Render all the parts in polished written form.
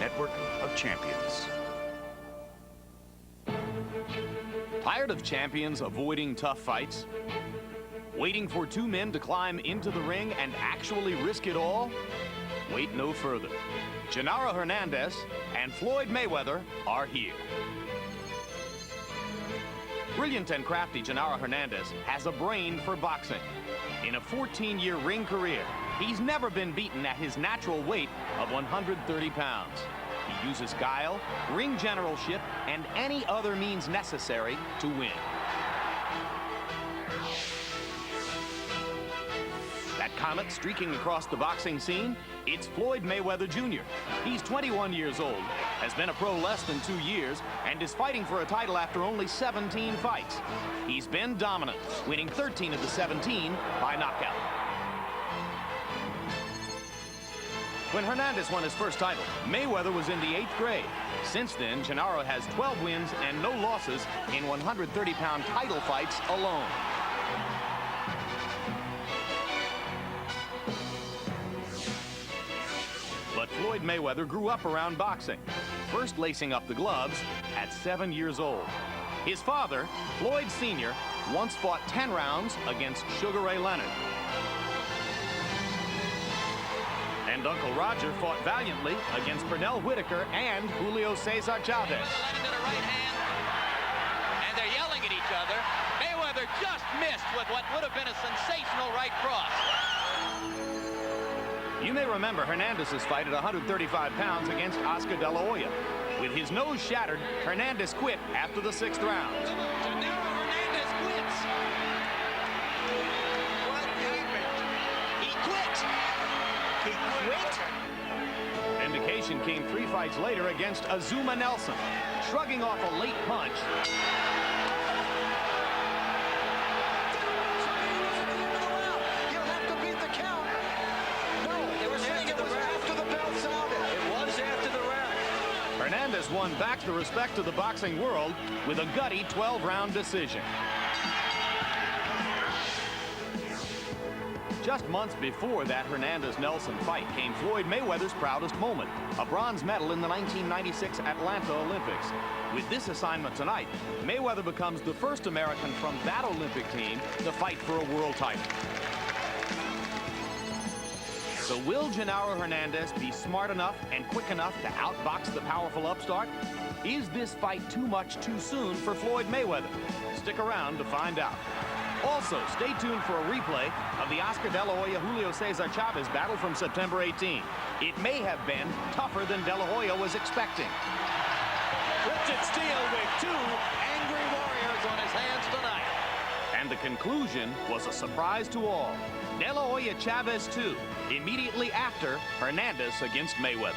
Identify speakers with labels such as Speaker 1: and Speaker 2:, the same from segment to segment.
Speaker 1: network of champions.
Speaker 2: Tired of champions avoiding tough fights? Waiting for two men to climb into the ring and actually risk it all? Wait no further. Genaro Hernandez and Floyd Mayweather are here. Brilliant and crafty Genaro Hernandez has a brain for boxing. In a 14-year ring career, he's never been beaten at his natural weight of 130 pounds. He uses guile, ring generalship, and any other means necessary to win. That comet streaking across the boxing scene, it's Floyd Mayweather Jr. He's 21 years old, has been a pro less than 2 years, and is fighting for a title after only 17 fights. He's been dominant, winning 13 of the 17 by knockout. When Hernandez won his first title, Mayweather was in the 8th grade. Since then, Genaro has 12 wins and no losses in 130-pound title fights alone. But Floyd Mayweather grew up around boxing, first lacing up the gloves at 7 years old. His father, Floyd Sr., once fought 10 rounds against Sugar Ray Leonard. And Uncle Roger fought valiantly against Pernell Whitaker and Julio Cesar Chavez.
Speaker 3: Led into the right hand, and they're yelling at each other. Mayweather just missed with what would have been a sensational right cross.
Speaker 2: You may remember Hernandez's fight at 135 pounds against Oscar De La Hoya. With his nose shattered, Hernandez quit after the 6th round.
Speaker 3: Genaro Hernandez quits. What happened? He quit. He quit?
Speaker 2: Vindication came 3 fights later against Azuma Nelson, shrugging off a late punch. Hernandez won back the respect of the boxing world with a gutty 12-round decision. Just months before that Hernandez-Nelson fight came Floyd Mayweather's proudest moment, a bronze medal in the 1996 Atlanta Olympics. With this assignment tonight, Mayweather becomes the first American from that Olympic team to fight for a world title. So will Genaro Hernandez be smart enough and quick enough to outbox the powerful upstart? Is this fight too much too soon for Floyd Mayweather? Stick around to find out. Also, stay tuned for a replay of the Oscar De La Hoya Julio Cesar Chavez battle from September 18. It may have been tougher than De La Hoya was expecting.
Speaker 3: Richard Steele with 2 angry warriors on his hands tonight.
Speaker 2: And the conclusion was a surprise to all. De La Hoya Chavez 2, immediately after Hernandez against Mayweather.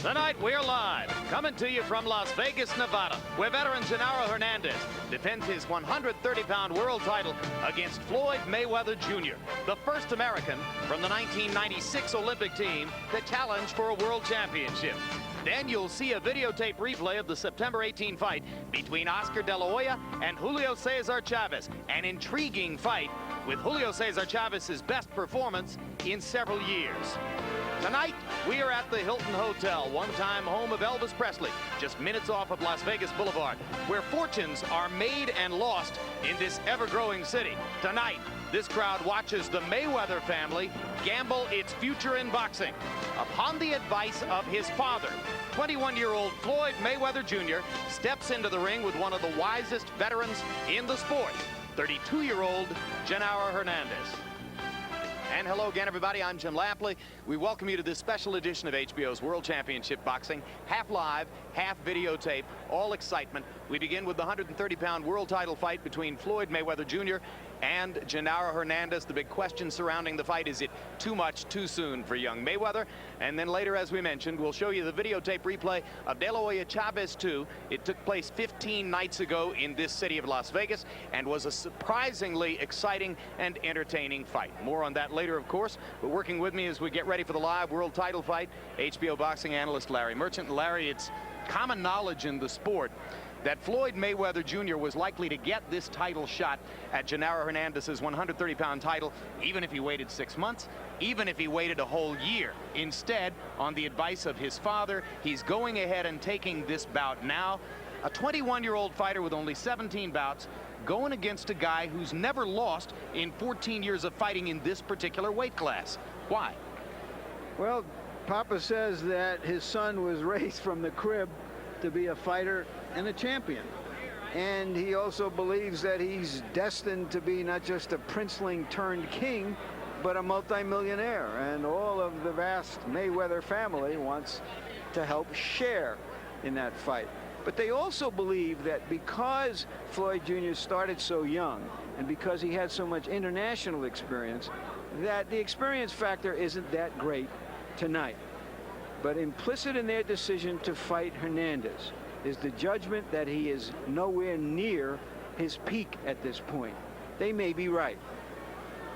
Speaker 2: Tonight, we're live, coming to you from Las Vegas, Nevada, where veteran Genaro Hernandez defends his 130-pound world title against Floyd Mayweather Jr., the first American from the 1996 Olympic team to challenge for a world championship. Then you'll see a videotape replay of the September 18 fight between Oscar De La Hoya and Julio Cesar Chavez, an intriguing fight with Julio Cesar Chavez's best performance in several years. Tonight, we are at the Hilton Hotel, one-time home of Elvis Presley, just minutes off of Las Vegas Boulevard, where fortunes are made and lost in this ever-growing city. Tonight, this crowd watches the Mayweather family gamble its future in boxing upon the advice of his father, 21-year-old Floyd Mayweather Jr. steps into the ring with one of the wisest veterans in the sport, 32-year-old Genaro Hernandez. And hello again, everybody. I'm Jim Lampley. We welcome you to this special edition of HBO's World Championship Boxing. Half live, half videotape, all excitement. We begin with the 130-pound world title fight between Floyd Mayweather Jr. and Genaro Hernandez. The big question surrounding the fight, is it too much too soon for young Mayweather? And then later, as we mentioned, we'll show you the videotape replay of De La Hoya Chavez 2. It took place 15 nights ago in this city of Las Vegas and was a surprisingly exciting and entertaining fight. More on that later, of course, but working with me as we get ready for the live world title fight, HBO boxing analyst Larry Merchant. Larry, it's common knowledge in the sport that Floyd Mayweather Jr. was likely to get this title shot at Genaro Hernandez's 130-pound title, even if he waited 6 months, even if he waited a whole year. Instead, on the advice of his father, he's going ahead and taking this bout now. A 21-year-old fighter with only 17 bouts, going against a guy who's never lost in 14 years of fighting in this particular weight class. Why?
Speaker 4: Well, Papa says that his son was raised from the crib to be a fighter and a champion. And he also believes that he's destined to be not just a princeling turned king, but a multimillionaire. And all of the vast Mayweather family wants to help share in that fight. But they also believe that because Floyd Jr. started so young and because he had so much international experience, that the experience factor isn't that great tonight. But implicit in their decision to fight Hernandez is the judgment that he is nowhere near his peak at this point. They may be right,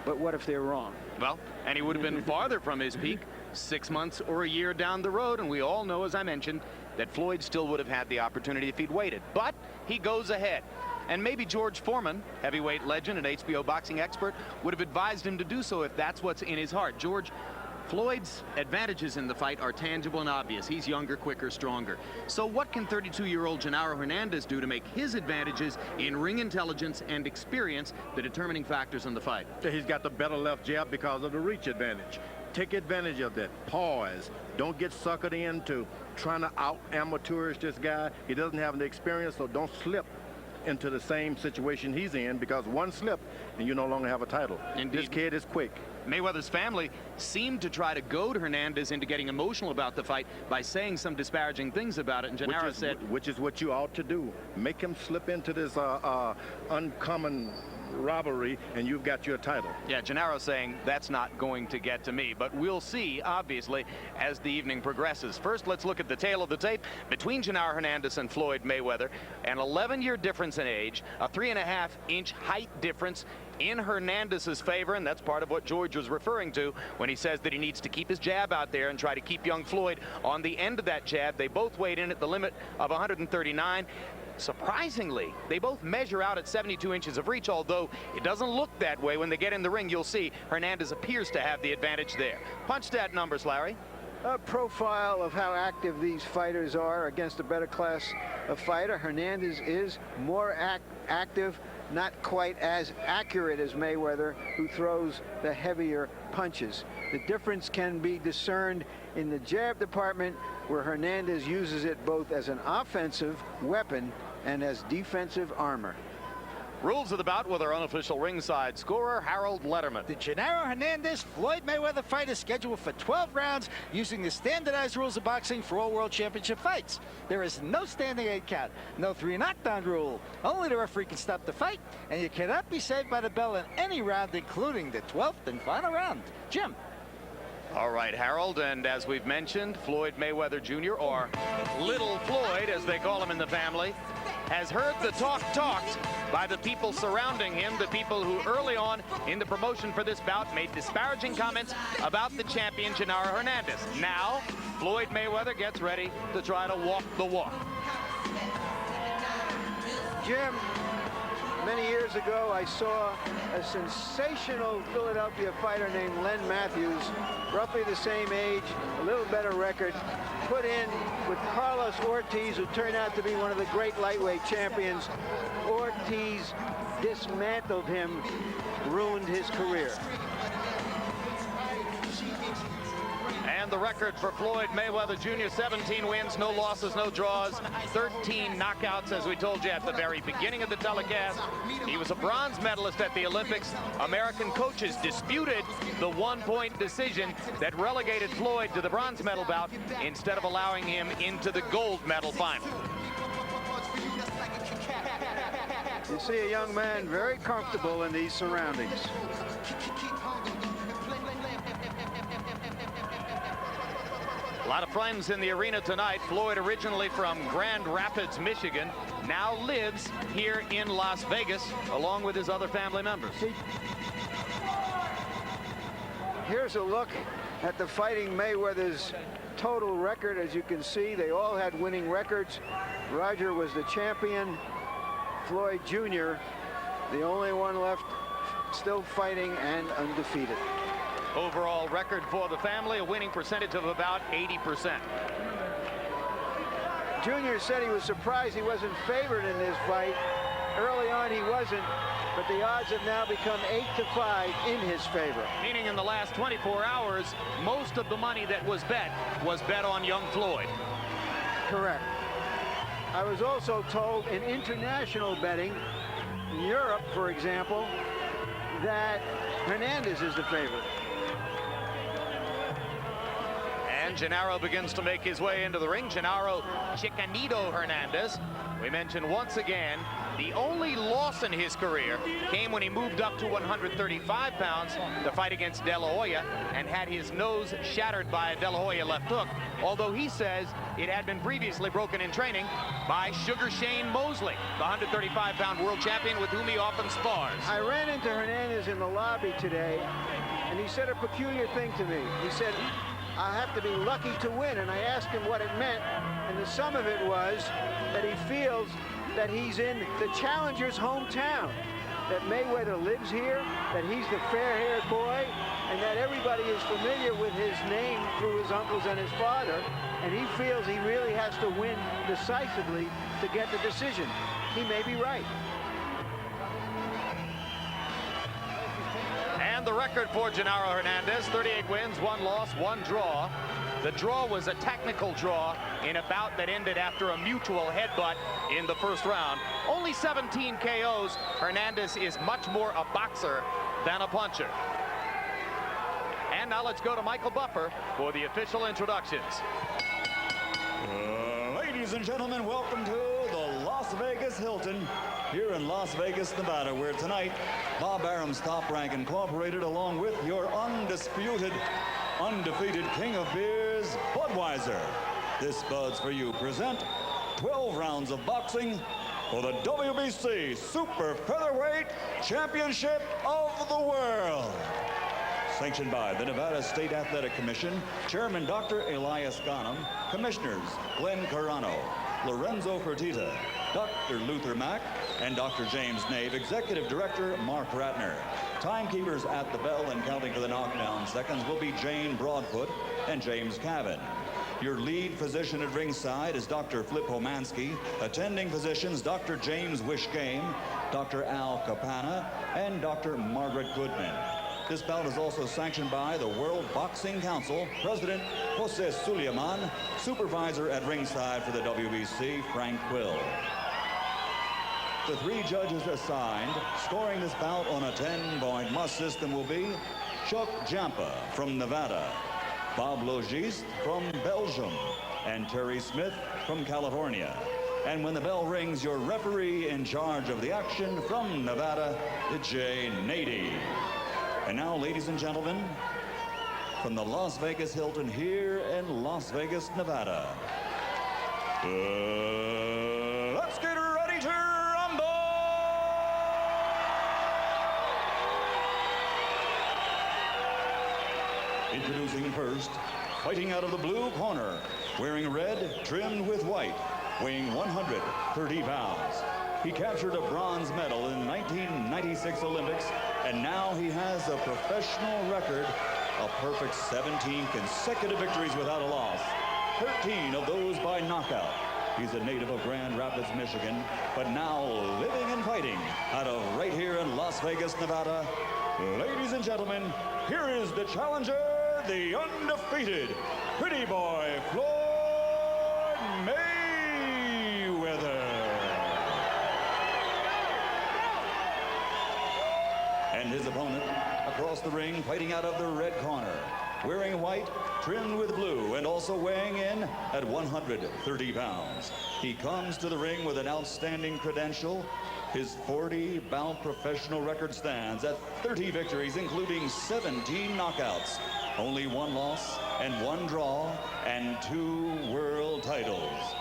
Speaker 4: but what if they're wrong?
Speaker 2: Well, and he would have been farther from his peak 6 months or a year down the road, and we all know, as I mentioned, that Floyd still would have had the opportunity if he'd waited. But he goes ahead. And maybe George Foreman, heavyweight legend and HBO boxing expert, would have advised him to do so if that's what's in his heart. George, Floyd's advantages in the fight are tangible and obvious. He's younger, quicker, stronger. So what can 32-year-old Genaro Hernandez do to make his advantages in ring intelligence and experience the determining factors in the fight?
Speaker 5: He's got the better left jab because of the reach advantage. Take advantage of that. Pause. Don't get suckered into trying to out-amateurish this guy. He doesn't have the experience, so don't slip into the same situation he's in, because one slip and you no longer have a title.
Speaker 2: Indeed.
Speaker 5: This kid is quick.
Speaker 2: Mayweather's family seemed to try to goad Hernandez into getting emotional about the fight by saying some disparaging things about it, and Genaro said,
Speaker 5: which is what you ought to do. Make him slip into this uncommon robbery, and you've got your title.
Speaker 2: Yeah, Genaro saying that's not going to get to me, but we'll see, obviously, as the evening progresses. First, let's look at the tail of the tape between Genaro Hernandez and Floyd Mayweather. An 11-year difference in age, a 3.5-inch height difference in Hernandez's favor, and that's part of what George was referring to when he says that he needs to keep his jab out there and try to keep young Floyd on the end of that jab. They both weighed in at the limit of 139. Surprisingly, they both measure out at 72 inches of reach, although it doesn't look that way. When they get in the ring, you'll see Hernandez appears to have the advantage there. Punch stat numbers, Larry.
Speaker 4: A profile of how active these fighters are against a better class of fighter. Hernandez is more active, not quite as accurate as Mayweather, who throws the heavier punches. The difference can be discerned in the jab department, where Hernandez uses it both as an offensive weapon and as defensive armor.
Speaker 2: Rules of the bout with our unofficial ringside scorer, Harold Letterman.
Speaker 6: The Genaro Hernandez-Floyd Mayweather fight is scheduled for 12 rounds using the standardized rules of boxing for all world championship fights. There is no standing 8 count, no 3 knockdown rule. Only the referee can stop the fight, and you cannot be saved by the bell in any round, including the 12th and final round. Jim.
Speaker 2: All right, Harold, and as we've mentioned, Floyd Mayweather Jr., or Little Floyd, as they call him in the family, has heard the talk talked by the people surrounding him, the people who early on in the promotion for this bout made disparaging comments about the champion, Genaro Hernandez. Now, Floyd Mayweather gets ready to try to walk the walk.
Speaker 4: Jim, many years ago, I saw a sensational Philadelphia fighter named Len Matthews, roughly the same age, a little better record, put in with Carlos Ortiz, who turned out to be one of the great lightweight champions. Ortiz dismantled him, ruined his career.
Speaker 2: And the record for Floyd Mayweather Jr., 17 wins, no losses, no draws, 13 knockouts, as we told you at the very beginning of the telecast. He was a bronze medalist at the Olympics. American coaches disputed the one-point decision that relegated Floyd to the bronze medal bout instead of allowing him into the gold medal final.
Speaker 4: You see a young man very comfortable in these surroundings.
Speaker 2: A lot of friends in the arena tonight. Floyd, originally from Grand Rapids, Michigan, now lives here in Las Vegas along with his other family members.
Speaker 4: Here's a look at the Fighting Mayweather's total record. As you can see, they all had winning records. Roger was the champion. Floyd Jr., the only one left still fighting and undefeated.
Speaker 2: Overall record for the family, a winning percentage of about 80%.
Speaker 4: Jr. said he was surprised he wasn't favored in this fight. Early on he wasn't, but the odds have now become 8-5 in his favor.
Speaker 2: Meaning in the last 24 hours, most of the money that was bet on young Floyd.
Speaker 4: Correct. I was also told in international betting, in Europe, for example, that Hernandez is the favorite.
Speaker 2: And Genaro begins to make his way into the ring. Genaro Chicanito Hernandez. We mentioned once again, the only loss in his career came when he moved up to 135 pounds to fight against De La Hoya and had his nose shattered by a De La Hoya left hook, although he says it had been previously broken in training by Sugar Shane Mosley, the 135-pound world champion with whom he often spars.
Speaker 4: I ran into Hernandez in the lobby today, and he said a peculiar thing to me. He said, I have to be lucky to win, and I asked him what it meant, and the sum of it was that he feels that he's in the challenger's hometown, that Mayweather lives here, that he's the fair-haired boy, and that everybody is familiar with his name through his uncles and his father, and he feels he really has to win decisively to get the decision. He may be right.
Speaker 2: And the record for Genaro Hernandez, 38 wins, 1 loss, 1 draw. The draw was a technical draw in a bout that ended after a mutual headbutt in the first round. Only 17 KOs. Hernandez is much more a boxer than a puncher. And now let's go to Michael Buffer for the official introductions.
Speaker 7: Ladies and gentlemen, welcome to the Las Vegas Hilton here in Las Vegas, Nevada, where tonight Bob Arum's Top Rank Incorporated, along with your undisputed, undefeated king of beers, Budweiser. This Bud's for you present 12 rounds of boxing for the WBC Super Featherweight Championship of the World. Sanctioned by the Nevada State Athletic Commission, Chairman Dr. Elias Ghanem, Commissioners Glenn Carano, Lorenzo Fertitta, Dr. Luther Mack, and Dr. James Nave, Executive Director Mark Ratner. Timekeepers at the bell and counting to the knockdown seconds will be Jane Broadfoot and James Cavan. Your lead physician at ringside is Dr. Flip Homansky. Attending physicians, Dr. James Wishgame, Dr. Al Capana, and Dr. Margaret Goodman. This bout is also sanctioned by the World Boxing Council, President Jose Suleiman, supervisor at ringside for the WBC, Frank Quill. The 3 judges assigned, scoring this bout on a 10-point must system will be Chuck Jampa from Nevada, Bob Logis from Belgium, and Terry Smith from California. And when the bell rings, your referee in charge of the action from Nevada, Jay Nady. And now, ladies and gentlemen, from the Las Vegas Hilton here in Las Vegas, Nevada, let's get ready to rumble! Introducing first, fighting out of the blue corner, wearing red trimmed with white, weighing 130 pounds. He captured a bronze medal in 1996 Olympics, and now he has a professional record, a perfect 17 consecutive victories without a loss, 13 of those by knockout. He's a native of Grand Rapids, Michigan, but now living and fighting out of right here in Las Vegas, Nevada. Ladies and gentlemen, here is the challenger, the undefeated pretty boy, Floyd Mayweather. And his opponent across the ring, fighting out of the red corner, wearing white, trimmed with blue, and also weighing in at 130 pounds. He comes to the ring with an outstanding credential. His 40-bout professional record stands at 30 victories, including 17 knockouts, only 1 loss and 1 draw, and 2 world titles.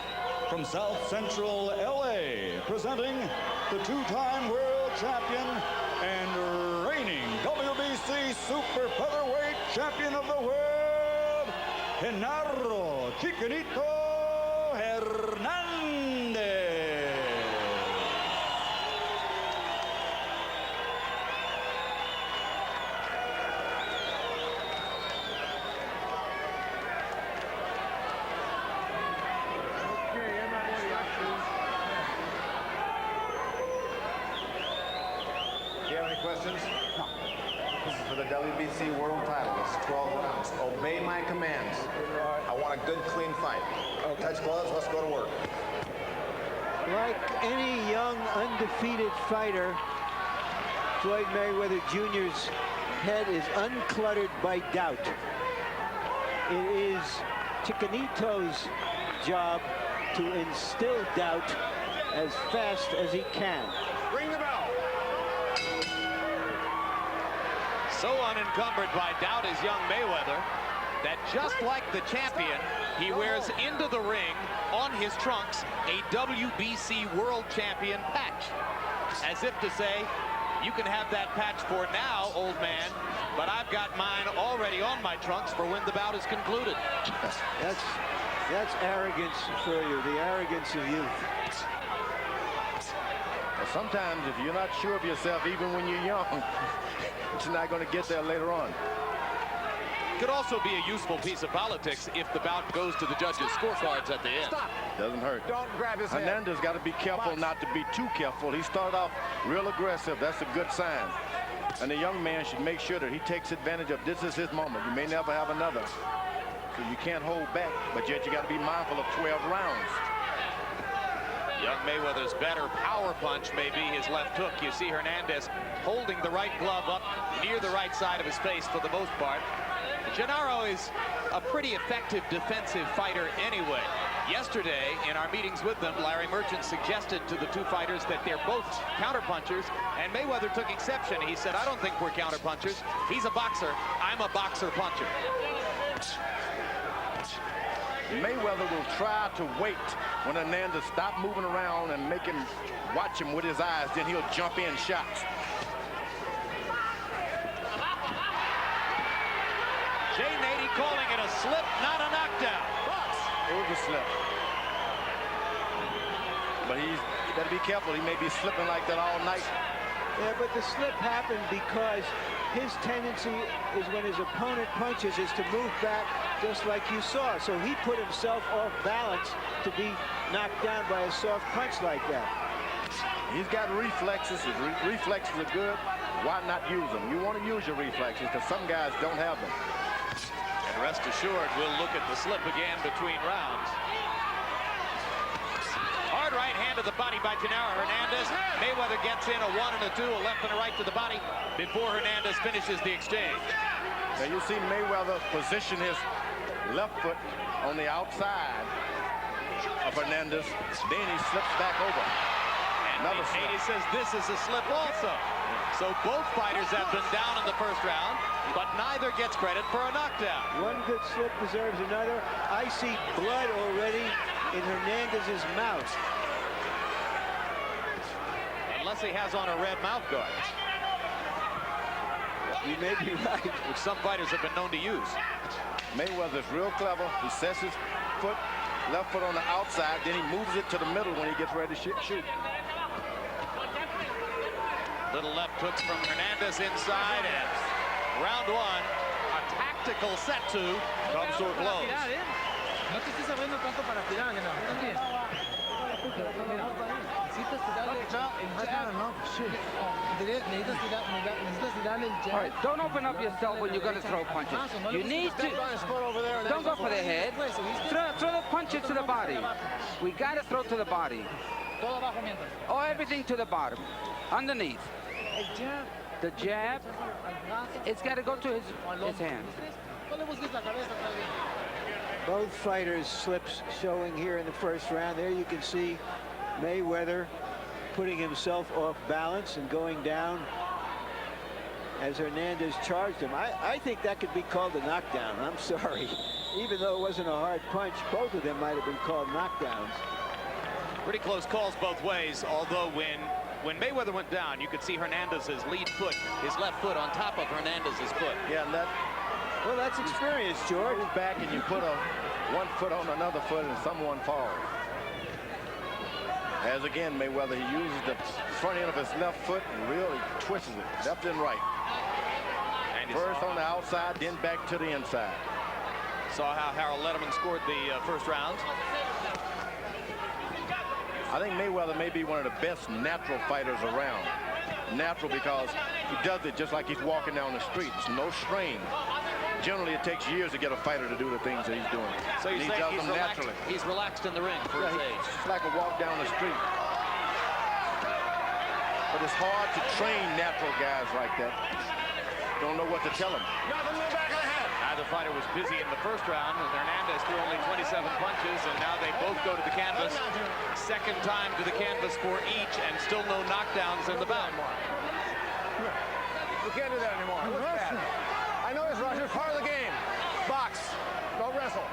Speaker 7: From South Central LA, presenting the 2-time world champion and reigning WBC super featherweight champion of the world, Genaro Chiquitito Hernandez.
Speaker 8: Do you have any questions? No. This is for the WBC world title. It's 12 rounds. Obey my commands. I want a good, clean fight. Touch gloves, let's go to work.
Speaker 4: Like any young, undefeated fighter, Floyd Mayweather Jr.'s head is uncluttered by doubt. It is Chiquitito's job to instill doubt as fast as he can.
Speaker 8: Ring the bell.
Speaker 2: So unencumbered by doubt is young Mayweather that just like the champion, he wears into the ring on his trunks a WBC World Champion patch. As if to say, you can have that patch for now, old man, but I've got mine already on my trunks for when the bout is concluded.
Speaker 4: That's arrogance for you, the arrogance of youth.
Speaker 5: Well, sometimes if you're not sure of yourself, even when you're young, you're not going to get there later on.
Speaker 2: Could also be a useful piece of politics if the bout goes to the judges' scorecards at the end.
Speaker 8: Stop.
Speaker 5: Doesn't hurt.
Speaker 8: Don't grab his head.
Speaker 5: Hernandez got to be careful not to be too careful. He started off real aggressive. That's a good sign. And the young man should make sure that he takes advantage of this is his moment. You may never have another. So you can't hold back, but yet you got to be mindful of 12 rounds.
Speaker 2: Young Mayweather's better power punch may be his left hook. You see Hernandez holding the right glove up near the right side of his face for the most part. Genaro is a pretty effective defensive fighter anyway. Yesterday, in our meetings with them, Larry Merchant suggested to the two fighters that they're both counterpunchers, and Mayweather took exception. He said, I don't think we're counterpunchers. He's a boxer. I'm a boxer puncher.
Speaker 5: Mayweather will try to wait when Hernandez stop moving around and make him watch him with his eyes. Then he'll jump in shots.
Speaker 2: Jay Nady calling it a slip, not a knockdown.
Speaker 5: It was a slip. But he better be careful. He may be slipping like that all night.
Speaker 4: Yeah, but the slip happened because his tendency is when his opponent punches is to move back just like you saw. So he put himself off balance to be knocked down by a soft punch like that.
Speaker 5: He's got reflexes. His reflexes are good. Why not use them? You want to use your reflexes because some guys don't have them.
Speaker 2: And rest assured, we'll look at the slip again between rounds. Hard right hand to the body by Genaro Hernandez. Mayweather gets in a 1 and a 2, a left and a right to the body before Hernandez finishes the exchange.
Speaker 5: Now you see Mayweather position his left foot on the outside of Hernandez. Then he slips back over.
Speaker 2: And Nady says this is a slip also. So both fighters have been down in the first round, but neither gets credit for a knockdown.
Speaker 4: One good slip deserves another. I see blood already in Hernandez's mouth.
Speaker 2: Unless he has on a red mouth guard.
Speaker 4: You may be right.
Speaker 2: Which some fighters have been known to use.
Speaker 5: Mayweather's real clever. He sets his foot, left foot on the outside, then he moves it to the middle when he gets ready to shoot.
Speaker 2: Little left hook from Hernandez inside, and round 1, a tactical set to comes to a close.
Speaker 9: No te estés abriendo tanto para tirar, Genaro.
Speaker 10: All right, don't open up yourself when you're going to throw punches. You need to, don't go for the head. Throw the punches to the body. We got to throw to the body. Or everything to the bottom, underneath. The jab, it's got to go to his hand.
Speaker 4: Both fighters' slips showing here in the first round. There you can see Mayweather putting himself off balance and going down as Hernandez charged him. I think that could be called a knockdown. I'm sorry. Even though it wasn't a hard punch, both of them might have been called knockdowns.
Speaker 2: Pretty close calls both ways, although when Mayweather went down, you could see Hernandez's lead foot, his left foot on top of Hernandez's foot.
Speaker 5: Yeah, and
Speaker 4: well, that's experience, George.
Speaker 5: Move back and you put one foot on another foot and someone falls. As again, Mayweather, he uses the front end of his left foot and really twists it left and right. And first on the outside, then back to the inside.
Speaker 2: Saw how Harold Letterman scored the first round.
Speaker 5: I think Mayweather may be one of the best natural fighters around. Natural because he does it just like he's walking down the street. It's no strain. Generally, it takes years to get a fighter to do the things that he's doing.
Speaker 2: So you say
Speaker 5: does them naturally.
Speaker 2: He's relaxed in the ring for his age.
Speaker 5: It's like a walk down the street. But it's hard to train natural guys like that. Don't know what to tell them.
Speaker 2: Neither fighter was busy in the first round, and Hernandez threw only 27 punches, and now they both go to the canvas. Second time to the canvas for each, and still no knockdowns in the bout.
Speaker 8: You can't do that anymore. Look at that. I know it's Roger. It's part of the game. Box. Don't wrestle.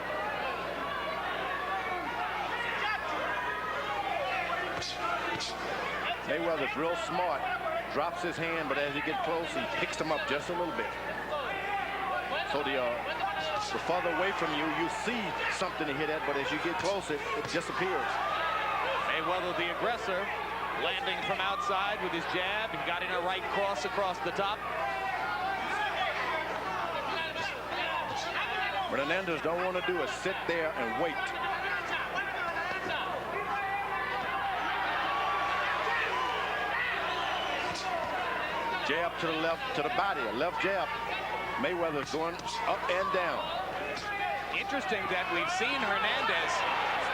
Speaker 5: Mayweather's real smart. Drops his hand, but as he gets close, he picks him up just a little bit. So the farther away from you, you see something to hit at, but as you get close, it disappears.
Speaker 2: Mayweather, the aggressor, landing from outside with his jab. He got in a right cross across the top.
Speaker 5: What Hernandez don't want to do is sit there and wait. Jab to the left, to the body, a left jab. Mayweather's going up and down.
Speaker 2: Interesting that we've seen Hernandez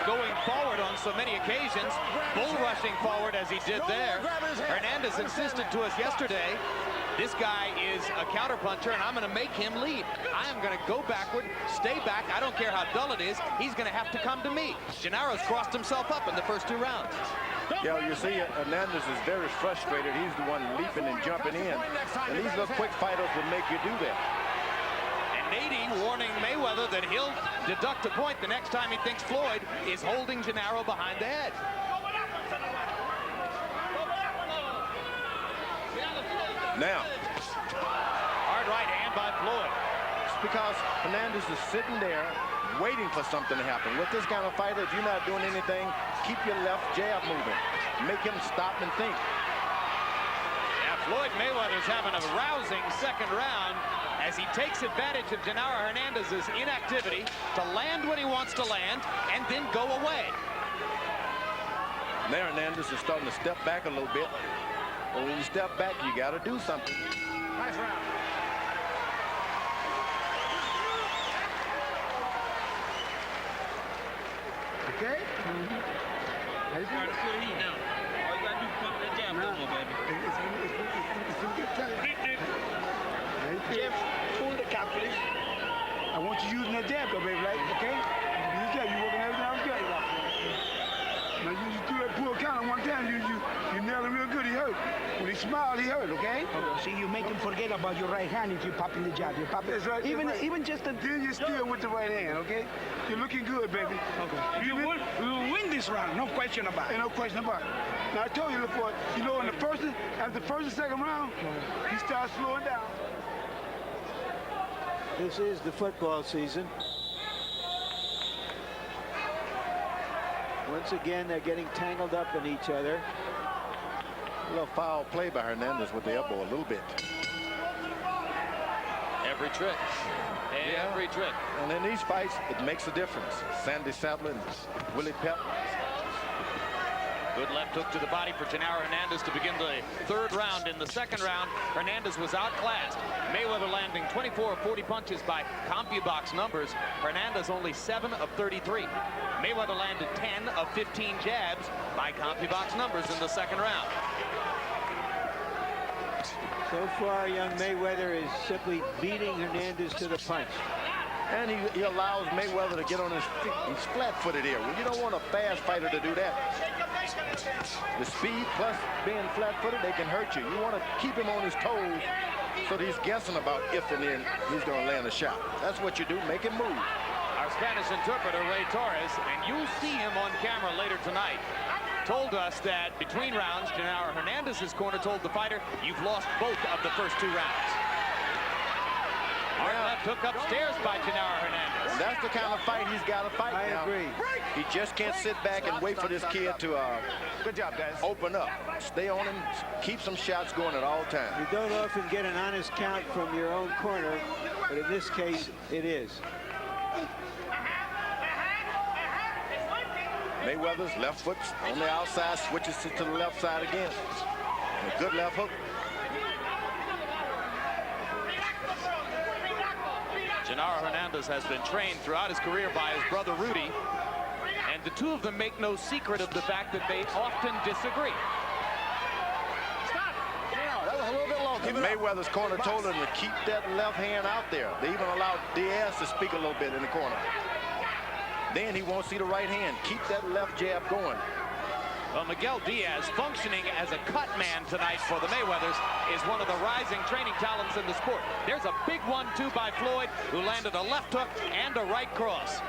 Speaker 2: going forward on so many occasions, bull rushing forward as he did there. Hernandez insisted to us yesterday, this guy is a counterpuncher and I'm going to make him lead. I am going to go backward, stay back. I don't care how dull it is. He's going to have to come to me. Genaro's crossed himself up in the first two rounds.
Speaker 5: Yeah, you see, Hernandez is very frustrated. He's the one leaping and jumping in. And these little quick fighters will make you do that.
Speaker 2: And Nady warning Mayweather that he'll deduct a point the next time he thinks Floyd is holding Genaro behind the head.
Speaker 5: Now.
Speaker 2: Hard right hand by Floyd.
Speaker 5: It's because Hernandez is sitting there waiting for something to happen. With this kind of fighter, if you're not doing anything, keep your left jab moving. Make him stop and think.
Speaker 2: Yeah, Floyd Mayweather's having a rousing second round as he takes advantage of Genaro Hernandez's inactivity to land when he wants to land and then go away.
Speaker 5: Now Hernandez is starting to step back a little bit. But when you step back, you got to do something.
Speaker 8: Nice round.
Speaker 9: Okay? How you feel? Now. All you got to do is pump that jab no more, baby.
Speaker 11: It's a good time. Jeff, pull the cap, please. I want you using that jab, though, baby, right? Okay? Use that. You working everything else good. Now, you do that pull counter one time. You nail it real good. He hurt. When he smiled, he hurt, okay? See, you make him forget about your right hand if you're popping the jab. You're popping. That's right. Even just a... Then you're still with the right hand, okay? You're looking good, baby. Okay. We will win this round. No question about it. Ain't no question about it. Now, I told you, LaFoy, you know, in the after the first and second round, he starts slowing down.
Speaker 4: This is the football season. Once again, they're getting tangled up in each other.
Speaker 5: A little foul play by Hernandez with the elbow a little bit.
Speaker 2: Every trick. Every trick.
Speaker 5: And in these fights, it makes a difference. Sandy Sadler and Willie Pep.
Speaker 2: Good left hook to the body for Genaro Hernandez to begin the third round. In the second round, Hernandez was outclassed. Mayweather landing 24 of 40 punches by CompuBox numbers. Hernandez only 7 of 33. Mayweather landed 10 of 15 jabs by CompuBox numbers in the second round.
Speaker 4: So far, young Mayweather is simply beating Hernandez to the punch.
Speaker 5: And he allows Mayweather to get on his feet. He's flat-footed here. Well, you don't want a fast fighter to do that. The speed plus being flat-footed, they can hurt you. You want to keep him on his toes so that he's guessing about if and then he's going to land a shot. That's what you do. Make him move.
Speaker 2: Our Spanish interpreter, Ray Torres, and you'll see him on camera later tonight, told us that between rounds, Genaro Hernandez's corner told the fighter, you've lost both of the first 2 rounds. Hard left hook upstairs by Genaro Hernandez.
Speaker 5: That's the kind of fight he's got to fight now.
Speaker 4: I agree.
Speaker 5: He just can't sit back and wait for this kid to
Speaker 8: Good job, guys.
Speaker 5: open up. Stay on him, keep some shots going at all times.
Speaker 4: You don't often get an honest count from your own corner, but in this case, it is.
Speaker 5: Mayweather's left foot on the outside, switches to the left side again. And a good left hook.
Speaker 2: Genaro Hernandez has been trained throughout his career by his brother Rudy, and the two of them make no secret of the fact that they often disagree.
Speaker 5: That was a little bit long. Mayweather's corner told him to keep that left hand out there. They even allowed Diaz to speak a little bit in the corner. Then he won't see the right hand. Keep that left jab going.
Speaker 2: Well, Miguel Diaz, functioning as a cut man tonight for the Mayweathers, is one of the rising training talents in the sport. There's a big 1-2 by Floyd, who landed a left hook and a right cross.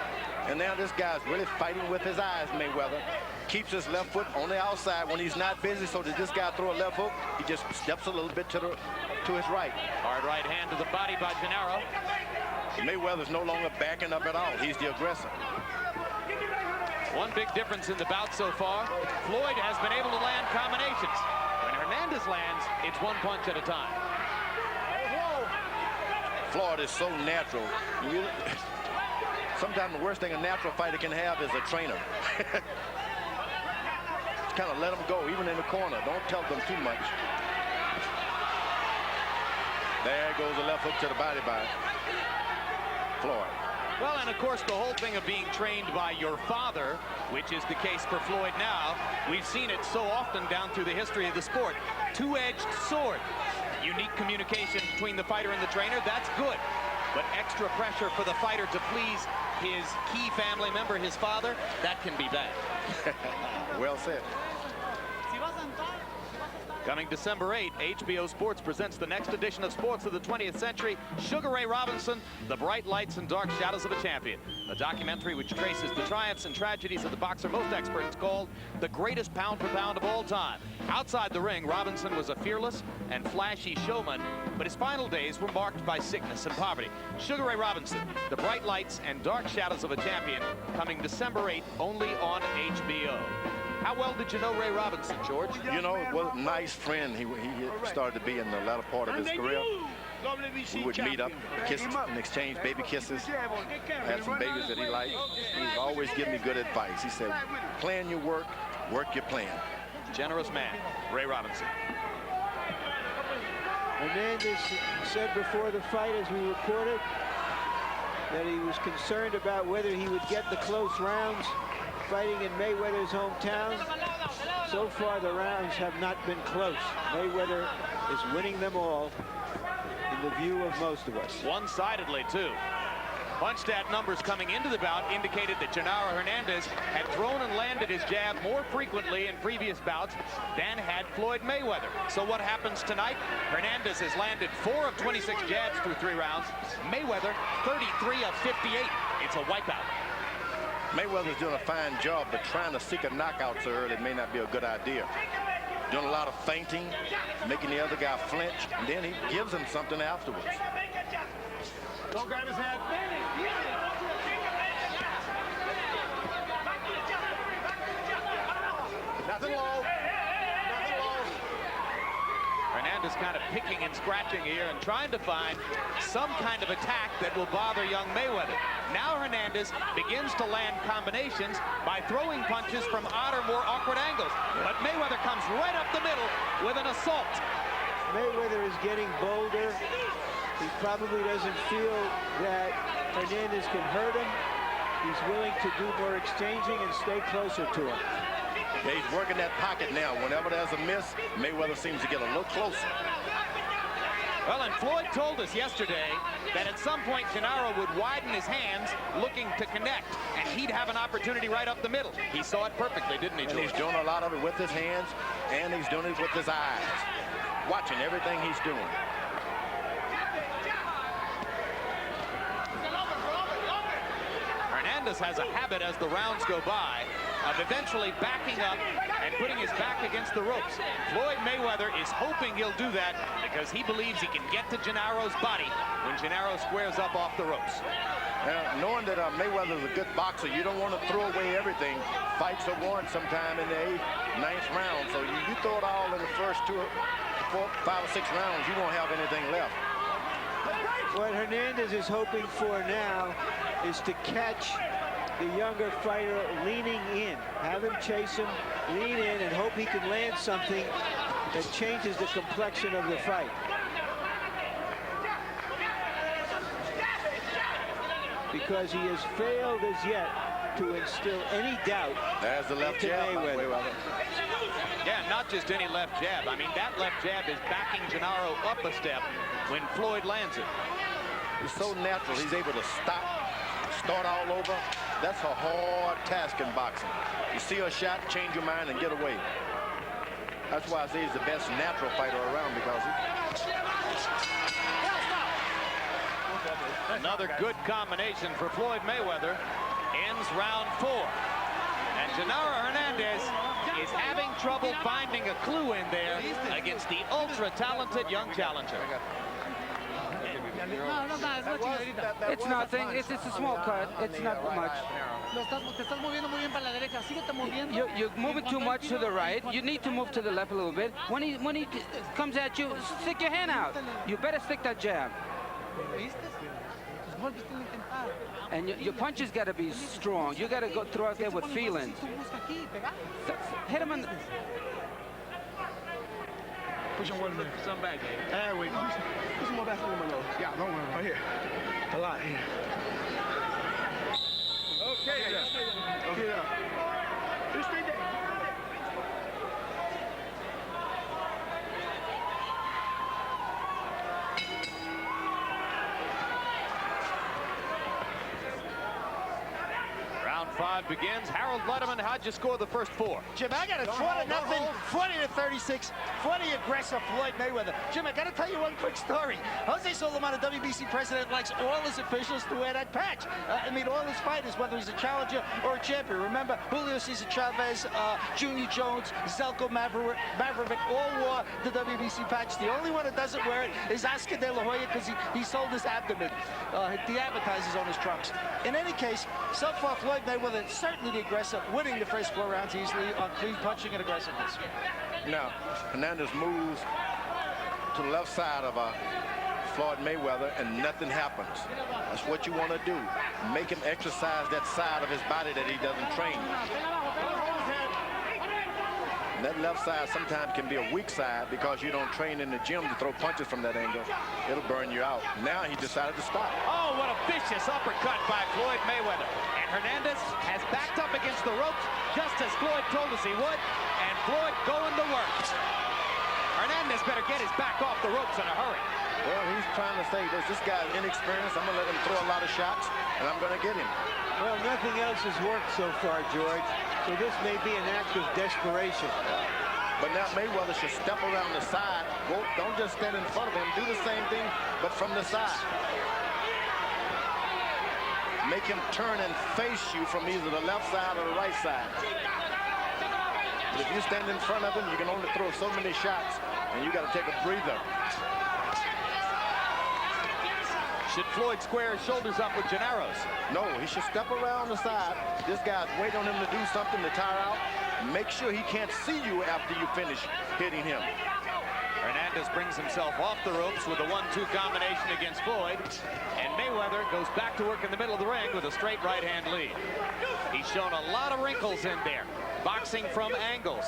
Speaker 5: And now this guy's really fighting with his eyes, Mayweather. Keeps his left foot on the outside when he's not busy, so that this guy throw a left hook, he just steps a little bit to his right.
Speaker 2: Hard right hand to the body by Genaro.
Speaker 5: Mayweather's no longer backing up at all. He's the aggressor.
Speaker 2: One big difference in the bout so far, Floyd has been able to land combinations. When Hernandez lands, it's 1 punch at a time.
Speaker 5: Floyd is so natural. Sometimes the worst thing a natural fighter can have is a trainer. Kind of let them go, even in the corner. Don't tell them too much. There goes the left hook to the body by Floyd.
Speaker 2: Well, and of course, the whole thing of being trained by your father, which is the case for Floyd now, we've seen it so often down through the history of the sport. Two-edged sword. Unique communication between the fighter and the trainer, that's good. But extra pressure for the fighter to please his key family member, his father, that can be bad.
Speaker 5: Well said.
Speaker 2: Coming December 8, HBO Sports presents the next edition of Sports of the 20th Century, Sugar Ray Robinson, The Bright Lights and Dark Shadows of a Champion. A documentary which traces the triumphs and tragedies of the boxer most experts called the greatest pound for pound of all time. Outside the ring, Robinson was a fearless and flashy showman, but his final days were marked by sickness and poverty. Sugar Ray Robinson, The Bright Lights and Dark Shadows of a Champion, coming December 8, only on HBO. How well did you know Ray Robinson, George?
Speaker 5: You know, what a nice friend he started to be in the latter part of his career. We would meet up, kiss and exchange baby kisses. Had some babies that he liked. He would always give me good advice. He said, plan your work, work your plan.
Speaker 2: Generous man, Ray Robinson.
Speaker 4: Hernandez said before the fight, as we reported, that he was concerned about whether he would get the close rounds fighting in Mayweather's hometown. So far, the rounds have not been close. Mayweather is winning them all in the view of most of us.
Speaker 2: One-sidedly, too. Punch stat numbers coming into the bout indicated that Genaro Hernandez had thrown and landed his jab more frequently in previous bouts than had Floyd Mayweather. So what happens tonight? Hernandez has landed 4 of 26 jabs through 3 rounds. Mayweather, 33 of 58. It's a wipeout.
Speaker 5: Mayweather's doing a fine job, but trying to seek a knockout so early may not be a good idea. Doing a lot of feinting, making the other guy flinch, and then he gives him something afterwards.
Speaker 11: Don't grab his head.
Speaker 8: Nothing low. Nothing low.
Speaker 2: Hernandez kind of picking and scratching here and trying to find some kind of attack that will bother young Mayweather. Now Hernandez begins to land combinations by throwing punches from odd or more awkward angles. But Mayweather comes right up the middle with an assault.
Speaker 4: Mayweather is getting bolder. He probably doesn't feel that Hernandez can hurt him. He's willing to do more exchanging and stay closer to him.
Speaker 5: Yeah, he's working that pocket now. Whenever there's a miss, Mayweather seems to get a little closer.
Speaker 2: Well, and Floyd told us yesterday that at some point Genaro would widen his hands looking to connect, and he'd have an opportunity right up the middle. He saw it perfectly, didn't he, George?
Speaker 5: And he's doing a lot of it with his hands, and he's doing it with his eyes. Watching everything he's doing.
Speaker 2: Hernandez has a habit as the rounds go by of eventually backing up and putting his back against the ropes. Floyd Mayweather is hoping he'll do that because he believes he can get to Genaro's body when Genaro squares up off the ropes.
Speaker 5: Knowing that Mayweather's a good boxer, you don't want to throw away everything. Fights are won sometime in the 8th, 9th round, so you throw it all in the first 2, 4, 5, or 6 rounds, you won't have anything left.
Speaker 4: What Hernandez is hoping for now is to catch the younger fighter leaning in. Have him chase him, lean in, and hope he can land something that changes the complexion of the fight. Because he has failed as yet to instill any doubt.
Speaker 5: There's the left jab.
Speaker 4: Mayweather.
Speaker 2: Yeah, not just any left jab. I mean, that left jab is backing Genaro up a step when Floyd lands it.
Speaker 5: He's so natural. He's able to start all over. That's a hard task in boxing. You see a shot, change your mind, and get away. That's why I say he's the best natural fighter around, because
Speaker 2: Another good combination for Floyd Mayweather. Ends round 4. And Genaro Hernandez is having trouble finding a clue in there against the ultra-talented young challenger.
Speaker 10: It's nothing. It's a small cut. It's not much. You're moving too much to the right. You need to move to the left a little bit. When he comes at you, stick your hand out. You better stick that jab. And your punches got to be strong. You got to go through out there with feeling. Hit him in the...
Speaker 11: Push him 1 minute.
Speaker 9: Some back there.
Speaker 11: There we go. Put some more back in my nose. Yeah, don't worry. Right here. A lot here. Okay. Yeah. Just stay there.
Speaker 2: Round 5 begins. Harold Letterman, how'd you score the first 4?
Speaker 6: Jim, I got it 4-0, 40-36, 40 aggressive Floyd Mayweather. Jim, I got to tell you one quick story. Jose Solomon, the WBC president, likes all his officials to wear that patch. I mean, all his fighters, whether he's a challenger or a champion. Remember, Julio Cesar Chavez, Junior Jones, Zelko Mavrovic all wore the WBC patch. The only one that doesn't wear it is Oscar De La Hoya because he sold his abdomen. The advertisers on his trunks. In any case, so far, Floyd Mayweather certainly the aggressor, winning the first 4 rounds easily on clean punching and aggressiveness.
Speaker 5: now Hernandez moves to the left side of Floyd Mayweather, and nothing happens. That's what you want to do. Make him exercise that side of his body that he doesn't train. And that left side sometimes can be a weak side because you don't train in the gym to throw punches from that angle. It'll burn you out. Now he decided to stop.
Speaker 2: Oh, what a vicious uppercut by Floyd Mayweather. And Hernandez has backed up against the ropes just as Floyd told us he would. And Floyd going to work. Hernandez better get his back off the ropes in a hurry.
Speaker 5: Well, he's trying to say, this guy's inexperienced. I'm going to let him throw a lot of shots, and I'm going to get him.
Speaker 4: Well, nothing else has worked so far, George. So this may be an act of desperation.
Speaker 5: But now Mayweather should step around the side. Don't just stand in front of him. Do the same thing, but from the side. Make him turn and face you from either the left side or the right side. But if you stand in front of him, you can only throw so many shots, and you got to take a breather.
Speaker 2: Should Floyd square his shoulders up with Genaro's?
Speaker 5: No, he should step around the side. This guy's waiting on him to do something to tire out. Make sure he can't see you after you finish hitting him.
Speaker 2: Hernandez Hernandez brings himself off the ropes with a 1-2 combination against Floyd. And Mayweather goes back to work in the middle of the ring with a straight right-hand lead. He's shown a lot of wrinkles in there. Boxing from angles,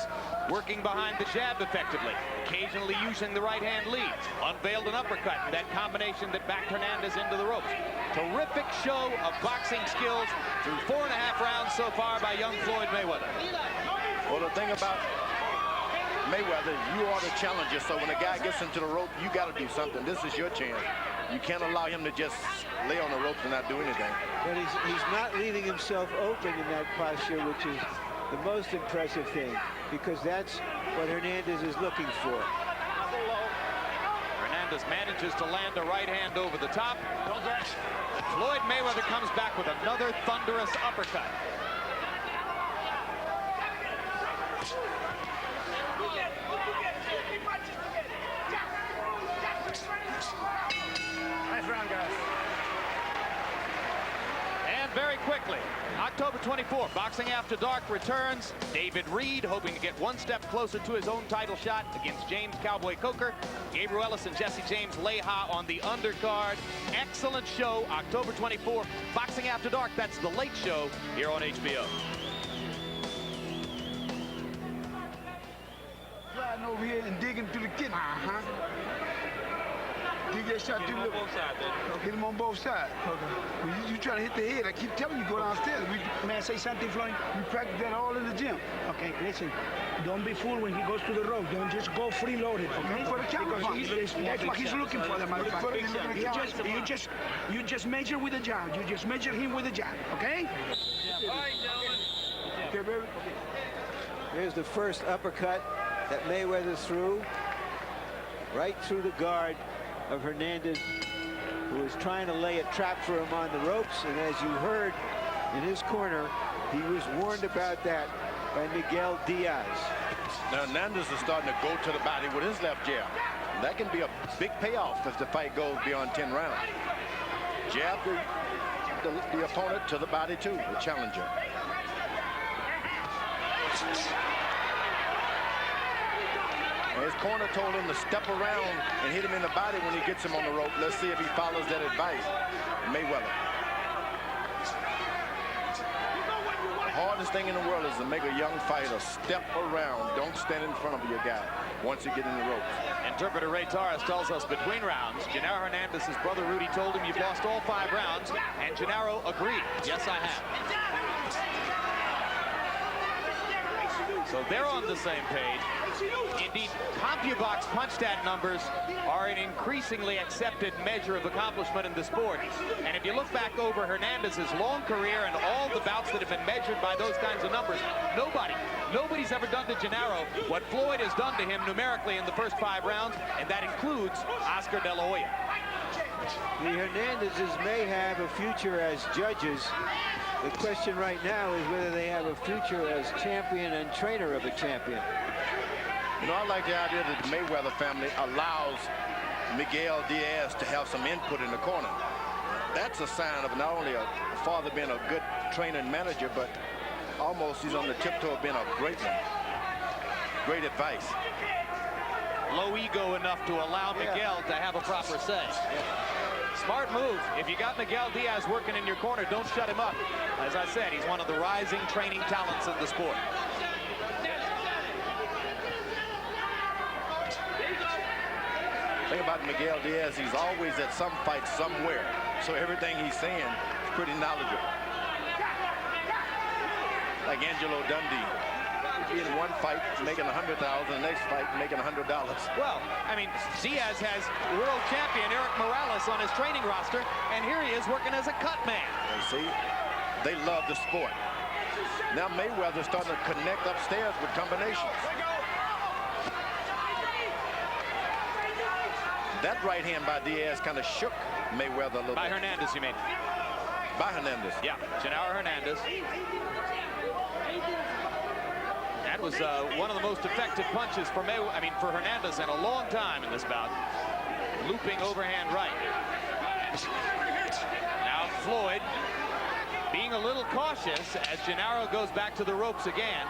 Speaker 2: working behind the jab effectively, occasionally using the right-hand lead. Unveiled an uppercut, that combination that backed Hernandez into the ropes. Terrific show of boxing skills through 4.5 rounds so far by young Floyd Mayweather.
Speaker 5: Well, the thing about Mayweather, you are the challenger, so when a guy gets into the rope, you got to do something. This is your chance. You can't allow him to just lay on the ropes and not do anything.
Speaker 4: But he's not leaving himself open in that posture, which is the most impressive thing, because that's what Hernandez is looking for.
Speaker 2: Hernandez manages to land a right hand over the top. Floyd Mayweather comes back with another thunderous uppercut.
Speaker 11: Nice round, guys.
Speaker 2: And very quickly, October 24th, Boxing After Dark returns. David Reed hoping to get one step closer to his own title shot against James Cowboy Coker. Gabriel Ellis and Jesse James Leha on the undercard. Excellent show, October 24th. Boxing After Dark, that's the late show here on HBO.
Speaker 11: Riding over here and digging through the kidney. Dig that shot through the... Hit him on both sides. Okay. Well, you try to hit the head. I keep telling you, go downstairs. May I say something, Floyd? We practice that all in the gym. Okay, listen. Don't be fooled when he goes to the rope. Don't just go free-loaded, okay? For the counter. That's what he's looking for, that motherfucker. You just measure with a jab. You just measure him with a jab, okay? All right, gentlemen. Okay, baby.
Speaker 4: Here's the first uppercut that Mayweather threw right through the guard of Hernandez, who was trying to lay a trap for him on the ropes. And as you heard in his corner, he was warned about that by Miguel Diaz.
Speaker 5: Now Hernandez is starting to go to the body with his left jab. That can be a big payoff if the fight goes beyond 10 rounds. Jab the opponent to the body too, the challenger. His corner told him to step around and hit him in the body when he gets him on the rope. Let's see if he follows that advice. Mayweather. The hardest thing in the world is to make a young fighter step around. Don't stand in front of your guy once you get in the ropes.
Speaker 2: Interpreter Ray Torres tells us between rounds, Genaro Hernandez's brother Rudy told him, you've lost all 5 rounds, and Genaro agreed. Yes, I have. So they're on the same page. Indeed, CompuBox punch-stat numbers are an increasingly accepted measure of accomplishment in the sport. And if you look back over Hernandez's long career and all the bouts that have been measured by those kinds of numbers, nobody's ever done to Genaro what Floyd has done to him numerically in the first 5 rounds, and that includes Oscar De La Hoya.
Speaker 4: The Hernandezes may have a future as judges. The question right now is whether they have a future as champion and trainer of a champion.
Speaker 5: You know, I like the idea that the Mayweather family allows Miguel Diaz to have some input in the corner. That's a sign of not only a father being a good trainer and manager, but almost he's on the tiptoe of being a great one. Great advice.
Speaker 2: Low ego enough to allow Miguel to have a proper say. Smart move. If you got Miguel Diaz working in your corner, don't shut him up. As I said, he's one of the rising training talents of the sport.
Speaker 5: The thing about Miguel Diaz, he's always at some fight somewhere. So everything he's saying is pretty knowledgeable. Like Angelo Dundee. In one fight making $100,000, the next fight making $100.
Speaker 2: Well, I mean, Diaz has world champion Eric Morales on his training roster, and here he is working as a cut man.
Speaker 5: You see, they love the sport. Now Mayweather's starting to connect upstairs with combinations. That right hand by Diaz kind of shook Mayweather a little bit.
Speaker 2: By Hernandez, you mean?
Speaker 5: By Hernandez.
Speaker 2: Yeah, Genaro Hernandez. That was one of the most effective punches for for Hernandez in a long time in this bout. Looping overhand right. Now Floyd being a little cautious as Genaro goes back to the ropes again.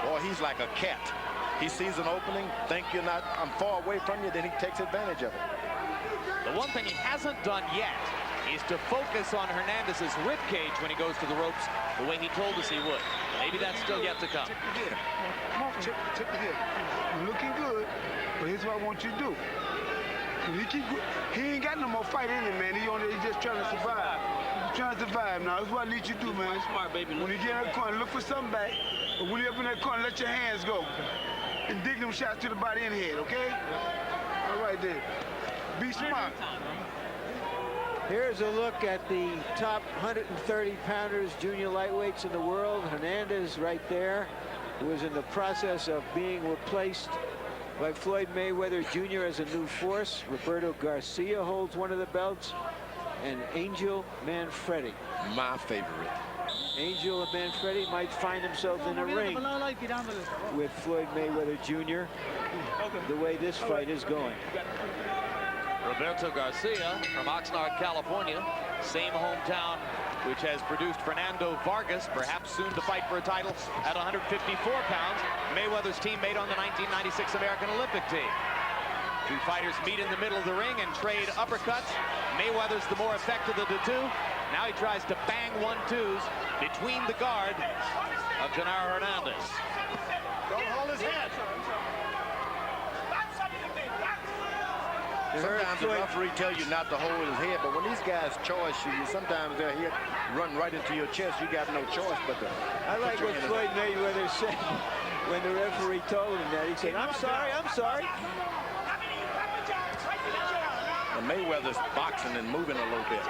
Speaker 5: Boy, he's like a cat. He sees an opening, I'm far away from you, then he takes advantage of it.
Speaker 2: The one thing he hasn't done yet is to focus on Hernandez's rib cage when he goes to the ropes the way he told us he would. Maybe that's still yet to come.
Speaker 11: Check the head. You're looking good, but here's what I want you to do. He ain't got no more fight in him, man. He's just trying to survive. He's trying to survive now. That's what I need you to do, man.
Speaker 9: Smart, baby.
Speaker 11: When you get in that corner, look for something back. But when you're up in that corner, let your hands go. And dig them shots to the body and head, okay? All right, then. Be smart.
Speaker 4: Here's a look at the top 130-pounders, junior lightweights in the world. Hernandez right there, who is in the process of being replaced by Floyd Mayweather Jr. as a new force. Roberto Garcia holds one of the belts, and Angel Manfredi.
Speaker 5: My favorite.
Speaker 4: Angel and Manfredi might find themselves in a ring with Floyd Mayweather Jr. the way this fight is going.
Speaker 2: Roberto Garcia from Oxnard, California, same hometown which has produced Fernando Vargas, perhaps soon to fight for a title at 154 pounds. Mayweather's teammate on the 1996 American Olympic team. Two fighters meet in the middle of the ring and trade uppercuts. Mayweather's the more effective of the two. Now he tries to bang 1-2s between the guard of Genaro Hernandez.
Speaker 5: Don't hold his head. Sometimes the referee tell you not to hold his head, but when these guys charge you, sometimes their head run right into your chest. You got no choice but to.
Speaker 4: I like what Floyd Mayweather said when the referee told him that. He said, "I'm sorry, I'm sorry."
Speaker 5: And Mayweather's boxing and moving a little bit.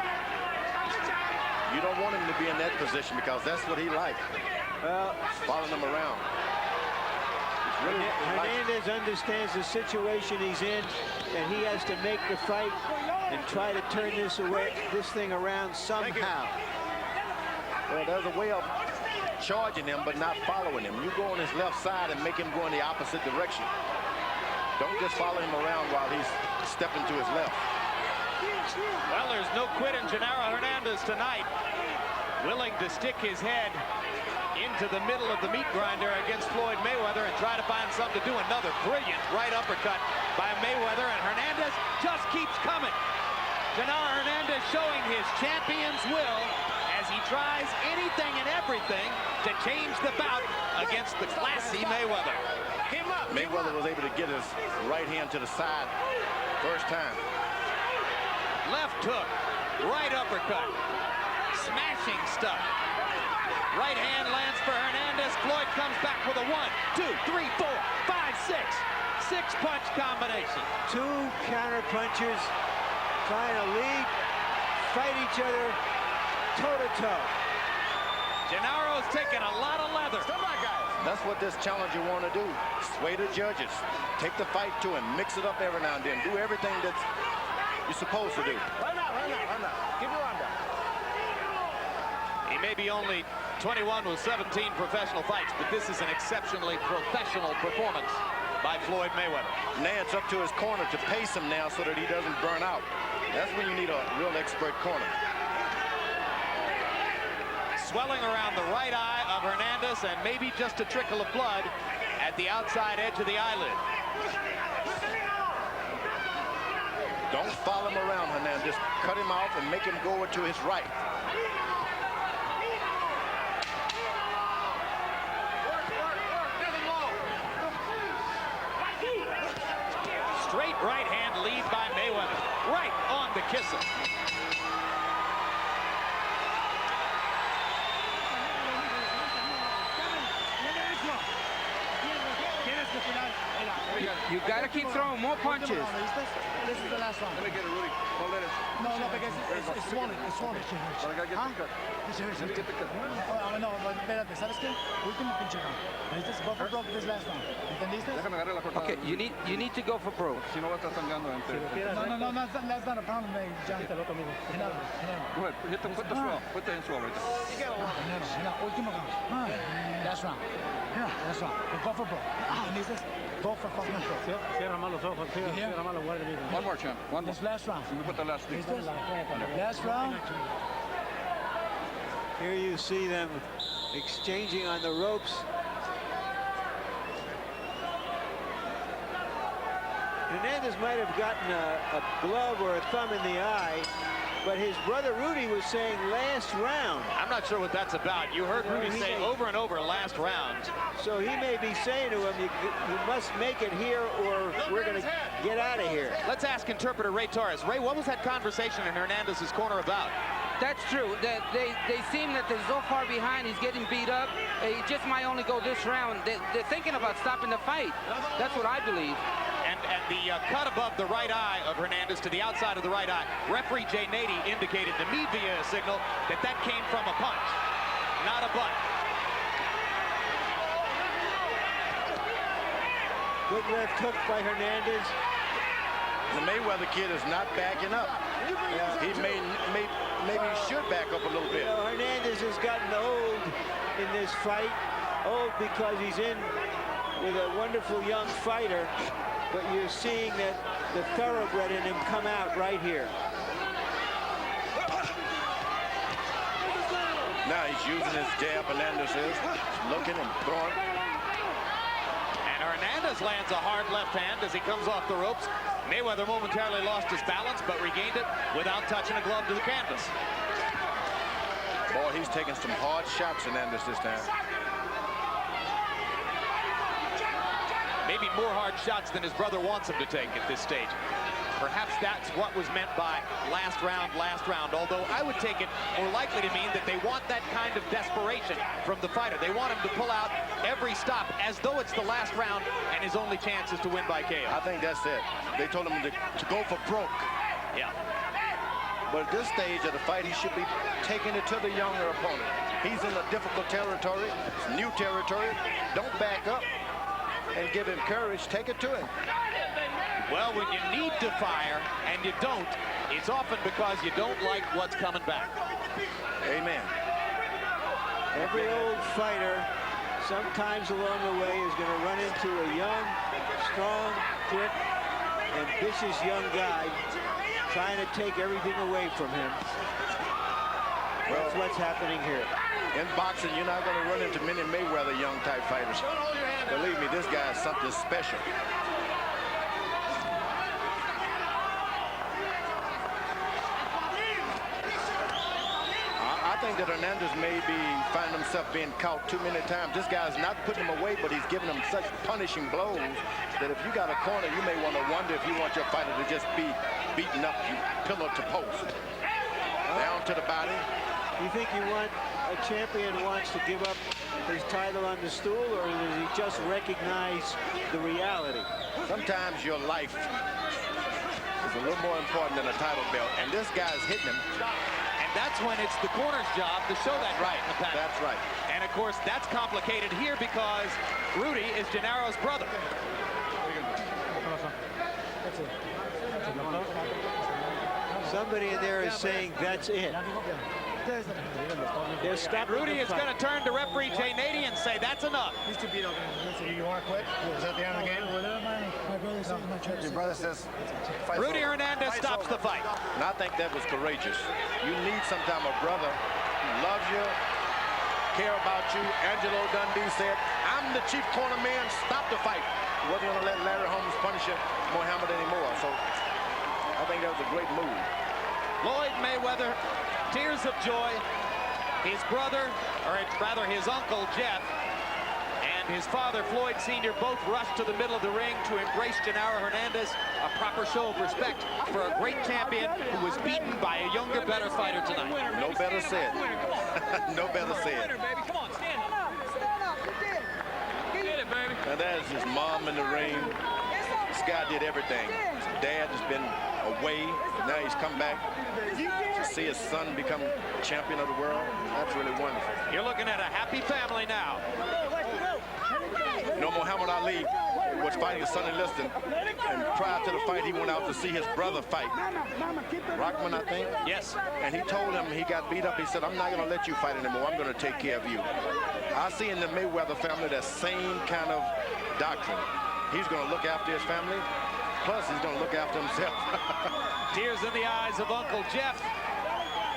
Speaker 5: You don't want him to be in that position because that's what he likes. Following him around.
Speaker 4: Hernandez understands the situation he's in, and he has to make the fight and try to turn this thing around somehow.
Speaker 5: Well, there's a way of charging him but not following him. You go on his left side and make him go in the opposite direction. Don't just follow him around while he's stepping to his left.
Speaker 2: Well, there's no quit in Genaro Hernandez tonight. Willing to stick his head into the middle of the meat grinder against Floyd Mayweather and try to find something to do. Another brilliant right uppercut by Mayweather, and Hernandez just keeps coming. Genaro Hernandez showing his champion's will as he tries anything and everything to change the bout against the classy Mayweather.
Speaker 5: Mayweather was able to get his right hand to the side first time.
Speaker 2: Left hook, right uppercut, smashing stuff. Right hand lands for Hernandez. Floyd comes back with a 1, 2, 3, 4, 5, 6. 6-punch combination.
Speaker 4: Two counter punchers trying to fight each other toe-to-toe.
Speaker 2: Genaro's taking a lot of leather.
Speaker 5: Come on, guys. That's what this challenger want to do. Sway the judges. Take the fight to him. Mix it up every now and then. Do everything that you're supposed to do.
Speaker 8: Run out. Keep your arm down.
Speaker 2: He may be only 21 with 17 professional fights, but this is an exceptionally professional performance by Floyd Mayweather.
Speaker 5: Now it's up to his corner to pace him now so that he doesn't burn out. That's when you need a real expert corner.
Speaker 2: Swelling around the right eye of Hernandez and maybe just a trickle of blood at the outside edge of the eyelid.
Speaker 5: Don't follow him around, Hernandez. Cut him off and make him go over to his right.
Speaker 2: Straight right hand lead by Mayweather. Right on the kisser.
Speaker 10: You gotta keep throwing more punches.
Speaker 11: This is the last one.
Speaker 9: Let me get it, Rudy. Hold it.
Speaker 11: No, because it's swollen. It's swollen.
Speaker 9: But I gotta get the cut. Let me get the cut.
Speaker 11: No, espérate, ¿sabes qué? Último pinche round. ¿Viste? Go for broke this last round. ¿Entendiste?
Speaker 9: Déjame agarrar la cortada.
Speaker 10: Okay, you need to go for broke.
Speaker 9: Si no va a estar sangrando entre.
Speaker 11: No, that's not a problem, John. Te lo conmigo. Genaro.
Speaker 9: Go ahead. Hit the swell. Put the hand swell right there.
Speaker 11: Genaro, último round. Last round. Last round. Go for broke. ¿Entendiste? Go for fucking broke.
Speaker 9: Cierra mal los ojos. Cierra mal los guardias. One more, champ. One more.
Speaker 11: This last round.
Speaker 9: Let me put the last thing.
Speaker 11: Last round.
Speaker 4: Here you see them exchanging on the ropes. Hernandez might have gotten a glove or a thumb in the eye, but his brother Rudy was saying last round.
Speaker 2: I'm not sure what that's about. You heard Rudy say over and over last round.
Speaker 4: So he may be saying to him, you must make it here or we're going to get out of here.
Speaker 2: Let's ask interpreter Ray Torres. Ray, what was that conversation in Hernandez's corner about?
Speaker 10: That's true. They seem that they're so far behind. He's getting beat up. He just might only go this round. They're thinking about stopping the fight. That's what I believe.
Speaker 2: And the cut above the right eye of Hernandez to the outside of the right eye, referee Jay Nady indicated to me via a signal that that came from a punch, not a butt.
Speaker 4: Good left hook by Hernandez.
Speaker 5: The Mayweather kid is not backing up. He maybe should back up a little bit.
Speaker 4: You know, Hernandez has gotten old in this fight. Old because he's in with a wonderful young fighter. But you're seeing that the thoroughbred in him come out right here.
Speaker 5: Now he's using his jab. Hernandez is looking and throwing.
Speaker 2: And Hernandez lands a hard left hand as he comes off the ropes. Mayweather momentarily lost his balance, but regained it without touching a glove to the canvas.
Speaker 5: Boy, he's taking some hard shots, Hernandez, this time.
Speaker 2: Maybe more hard shots than his brother wants him to take at this stage. Perhaps that's what was meant by last round, although I would take it more likely to mean that they want that kind of desperation from the fighter. They want him to pull out every stop as though it's the last round and his only chance is to win by KO.
Speaker 5: I think that's it. They told him to go for broke.
Speaker 2: Yeah.
Speaker 5: But at this stage of the fight, he should be taking it to the younger opponent. He's in a difficult territory, new territory. Don't back up and give him courage. Take it to him.
Speaker 2: Well, when you need to fire and you don't, it's often because you don't like what's coming back.
Speaker 5: Amen.
Speaker 4: Every old fighter, sometimes along the way, is going to run into a young, strong, quick, ambitious young guy trying to take everything away from him. That's what's happening here.
Speaker 5: In boxing, you're not going to run into many Mayweather young type fighters. Believe me, this guy is something special. I think that Hernandez may be finding himself being caught too many times. This guy's not putting him away, but he's giving him such punishing blows that if you got a corner, you may want to wonder if you want your fighter to just be beaten up, pillar to post, down to the body.
Speaker 4: You think a champion wants to give up his title on the stool, or does he just recognize the reality?
Speaker 5: Sometimes your life is a little more important than a title belt, and this guy's hitting him.
Speaker 2: And that's when it's the corner's job to show that right in the pattern.
Speaker 5: That's right.
Speaker 2: And of course, that's complicated here because Rudy is Genaro's brother.
Speaker 4: Somebody in there is saying that's it.
Speaker 2: Rudy is going to turn to referee Jay Nady and say that's enough.
Speaker 8: You want to quit? Is that the end of the game? Your brother says.
Speaker 2: Rudy Hernandez stops the fight.
Speaker 5: And I think that was courageous. You need sometimes a brother who loves you, care about you. Angelo Dundee said, I'm the chief corner man, stop the fight. He wasn't going to let Larry Holmes punish Muhammad anymore. So I think that was a great move.
Speaker 2: Floyd Mayweather, tears of joy. His brother, or rather his uncle Jeff, and his father Floyd Sr. both rushed to the middle of the ring to embrace Genaro Hernandez, a proper show of respect for a great champion who was beaten by a younger, better fighter tonight.
Speaker 5: No better said. No better said. And that is his mom in the ring. This guy did everything. His dad has been away, but now he's come back to see his son become champion of the world. That's really wonderful.
Speaker 2: You're looking at a happy family now.
Speaker 5: You know, Muhammad Ali was fighting Sonny Liston, and prior to the fight, he went out to see his brother fight. Rockman, I think?
Speaker 2: Yes.
Speaker 5: And he told him he got beat up. He said, I'm not going to let you fight anymore. I'm going to take care of you. I see in the Mayweather family that same kind of doctrine. He's going to look after his family. Plus, he's going to look after himself.
Speaker 2: Tears in the eyes of Uncle Jeff.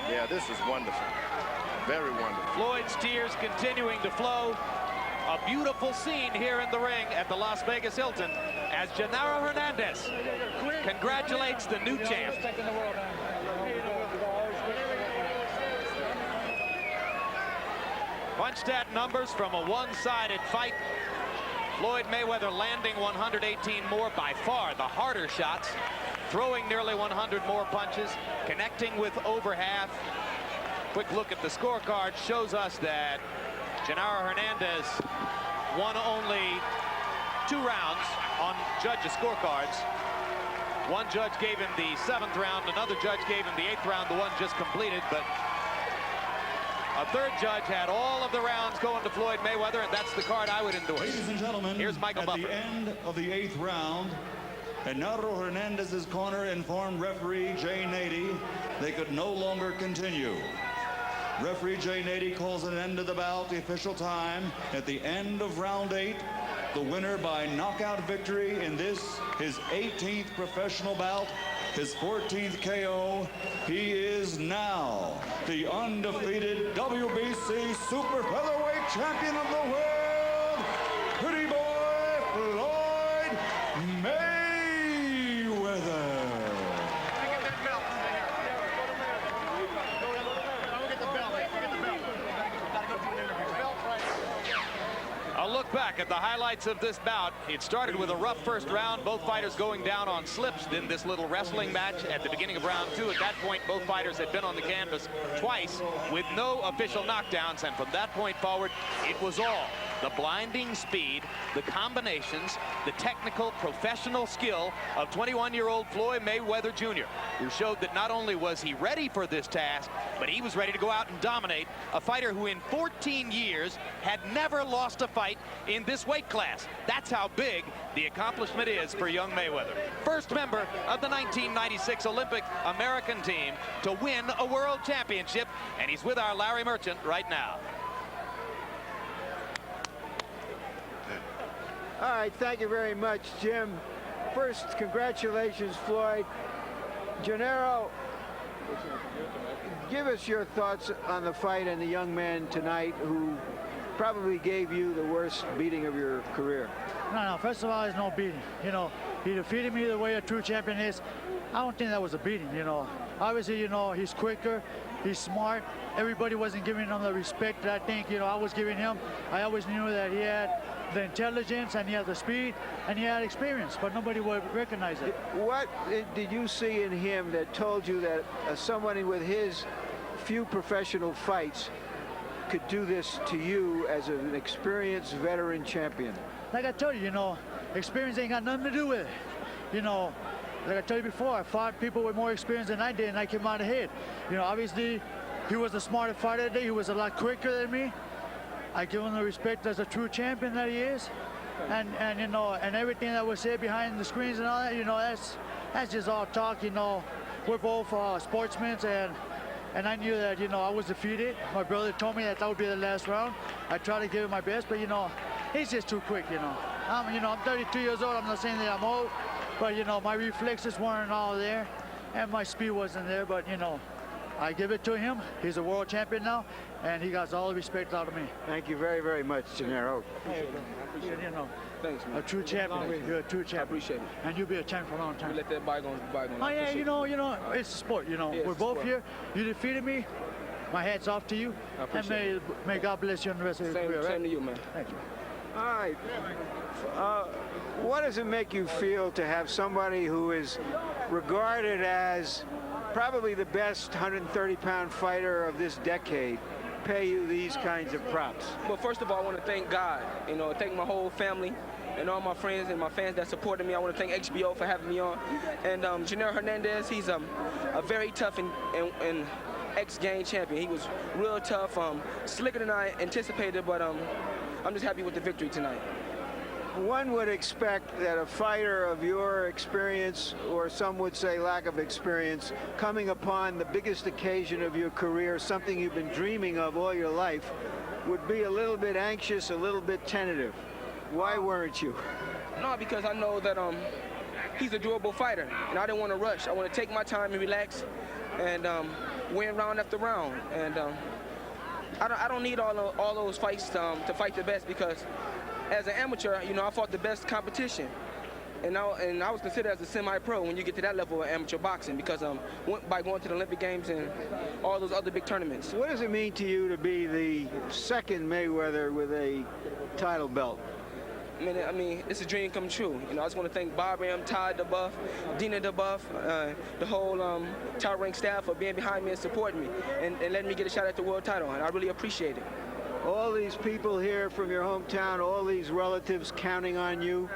Speaker 5: Yeah, this is wonderful. Very wonderful.
Speaker 2: Floyd's tears continuing to flow. A beautiful scene here in the ring at the Las Vegas Hilton as Genaro Hernandez congratulates the new champ. Punched at numbers from a one-sided fight. Floyd Mayweather landing 118 more, by far the harder shots, throwing nearly 100 more punches, connecting with over half. Quick look at the scorecard shows us that Genaro Hernandez won only 2 rounds on judges' scorecards. One judge gave him the 7th round, another judge gave him the 8th round, the one just completed, but a third judge had all of the rounds going to Floyd Mayweather, and that's the card I would endorse.
Speaker 7: Ladies and gentlemen,
Speaker 2: here's Michael Buffer.
Speaker 7: At the end of the 8th round, Genaro Hernandez's corner informed referee Jay Nady they could no longer continue. Referee Jay Nady calls an end to the bout. The official time at the end of round 8. The winner by knockout victory in this, his 18th professional bout, his 14th KO. He is now the undefeated WBC super featherweight champion of the world, pretty boy Floyd Mayweather.
Speaker 2: A look back at the highlights of this bout. It started with a rough first round, both fighters going down on slips. Then this little wrestling match at the beginning of round 2. At that point, both fighters had been on the canvas twice with no official knockdowns, and from that point forward, it was all the blinding speed, the combinations, the technical, professional skill of 21-year-old Floyd Mayweather Jr., who showed that not only was he ready for this task, but he was ready to go out and dominate a fighter who in 14 years had never lost a fight in this weight class. That's how big the accomplishment is for young Mayweather. First member of the 1996 Olympic American team to win a world championship, and he's with our Larry Merchant right now.
Speaker 4: All right, thank you very much, Jim. First, congratulations, Floyd. Genaro, give us your thoughts on the fight and the young man tonight who probably gave you the worst beating of your career.
Speaker 12: No, first of all, it's no beating. You know, he defeated me the way a true champion is. I don't think that was a beating, you know. Obviously, you know, he's quicker, he's smart. Everybody wasn't giving him the respect that I think, you know, I was giving him. I always knew that he had the intelligence and he had the speed and he had experience, but nobody would recognize it.
Speaker 4: What did you see in him that told you that somebody with his few professional fights could do this to you as an experienced veteran champion?
Speaker 12: Like I told you, you know, experience ain't got nothing to do with it. You know, like I told you before, I fought people with more experience than I did, and I came out ahead. You know, obviously, he was the smarter fighter today. He was a lot quicker than me. I give him the respect as a true champion that he is. And you know, and everything that was said behind the screens and all that, you know, that's just all talk, you know. We're both sportsmen, and I knew that, you know, I was defeated. My brother told me that would be the last round. I tried to give it my best, but, you know, he's just too quick, you know. I'm 32 years old. I'm not saying that I'm old, but, you know, my reflexes weren't all there, and my speed wasn't there, but, you know, I give it to him. He's a world champion now, and he got all the respect out of me.
Speaker 4: Thank you very, very much, Genaro.
Speaker 12: You know,
Speaker 9: thanks, man.
Speaker 12: a true champion. You're a true champion.
Speaker 9: I appreciate it.
Speaker 12: And you'll be a champion for a long time.
Speaker 9: We let that bygones be bygones.
Speaker 12: Oh yeah, you know, it's a sport. You know,
Speaker 9: yeah,
Speaker 12: we're both here. You defeated me. My hat's off to you.
Speaker 9: I appreciate
Speaker 12: and may God bless you in the rest of your career.
Speaker 9: Same to you, man.
Speaker 12: Thanks.
Speaker 4: All right. What does it make you feel to have somebody who is regarded as probably the best 130-pound fighter of this decade pay you these kinds of props?
Speaker 9: Well, first of all, I want to thank God, you know, thank my whole family and all my friends and my fans that supported me. I want to thank HBO for having me on. And Genaro Hernandez, he's a very tough and ex-game champion. He was real tough, slicker than I anticipated, but I'm just happy with the victory tonight.
Speaker 4: One would expect that a fighter of your experience, or some would say lack of experience, coming upon the biggest occasion of your career, something you've been dreaming of all your life, would be a little bit anxious, a little bit tentative. Why weren't you?
Speaker 9: No, because I know that he's a durable fighter, and I didn't want to rush. I want to take my time and relax and win round after round. And I don't need all those fights to fight the best, because as an amateur, you know, I fought the best competition. And I was considered as a semi-pro when you get to that level of amateur boxing, because by going to the Olympic Games and all those other big tournaments.
Speaker 4: What does it mean to you to be the second Mayweather with a title belt?
Speaker 9: I mean, it's a dream come true. You know, I just want to thank Bob Ram, Todd DeBuff, Dina DeBuff, the whole top rank staff for being behind me and supporting me and letting me get a shot at the world title, and I really appreciate it.
Speaker 4: All these people here from your hometown, all these relatives counting on you,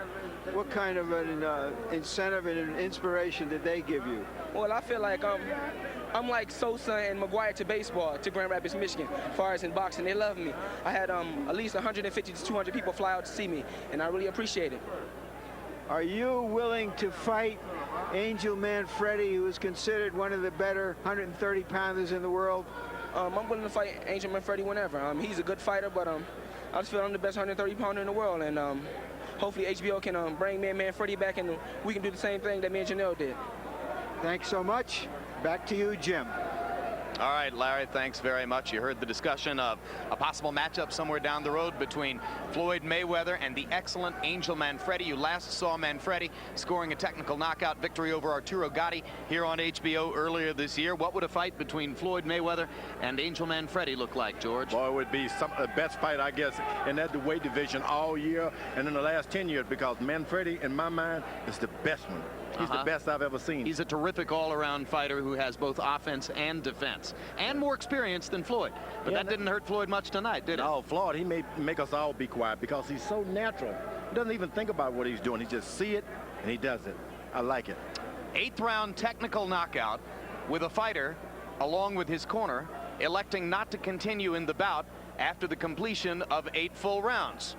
Speaker 4: what kind of an incentive and an inspiration did they give you?
Speaker 9: Well, I feel like I'm like Sosa and McGuire to baseball to Grand Rapids, Michigan. As far as in boxing, they love me. I had at least 150 to 200 people fly out to see me, and I really appreciate it.
Speaker 4: Are you willing to fight Angel Manfredi, who is considered one of the better 130-pounders in the world?
Speaker 9: I'm willing to fight Angel Manfredi whenever. He's a good fighter, but I just feel I'm the best 130-pounder in the world, and hopefully HBO can bring me and Manfredi back, and we can do the same thing that me and Genaro did.
Speaker 4: Thanks so much. Back to you, Jim.
Speaker 2: All right, Larry, thanks very much. You heard the discussion of a possible matchup somewhere down the road between Floyd Mayweather and the excellent Angel Manfredi. You last saw Manfredi scoring a technical knockout victory over Arturo Gatti here on HBO earlier this year. What would a fight between Floyd Mayweather and Angel Manfredi look like, George?
Speaker 5: Well, it would be the best fight, I guess, in that weight division all year and in the last 10 years, because Manfredi, in my mind, is the best one. He's the best I've ever seen.
Speaker 2: He's a terrific all-around fighter who has both offense and defense, and more experience than Floyd. But that didn't hurt Floyd much tonight, did it?
Speaker 5: No, Floyd, he may make us all be quiet because he's so natural. He doesn't even think about what he's doing. He just see it, and he does it. I like it.
Speaker 2: 8th round technical knockout with a fighter, along with his corner, electing not to continue in the bout after the completion of 8 full rounds.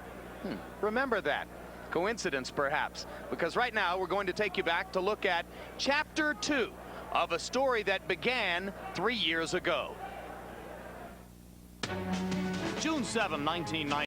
Speaker 2: Remember that. Coincidence, perhaps, because right now we're going to take you back to look at Chapter 2 of a story that began 3 years ago. June 7, 1990.